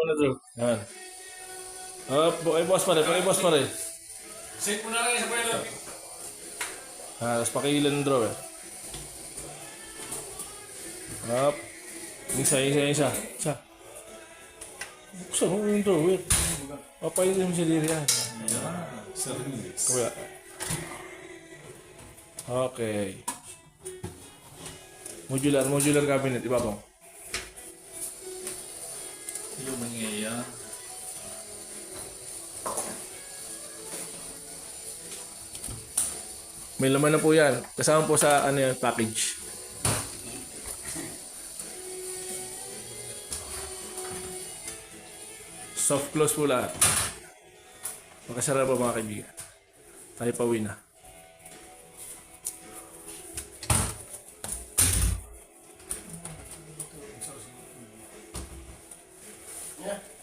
muna, Drew. Yan. Pakiboss pa rin, pakiboss pa rin. Set mo na lang sa pwede. Tapos pakiilan ng Drew eh. Up. Isa. Buksan mo yung Drew, wait. Papailin mo si Liri yan. Kuya. Okay. Modular cabinet, iba ko. Yung mangyaya. May laman na po yan. Kasama po sa ano yan, package. Soft close po lahat. Makasarap po mga kaibigan. Tayo pauwi na. Yeah.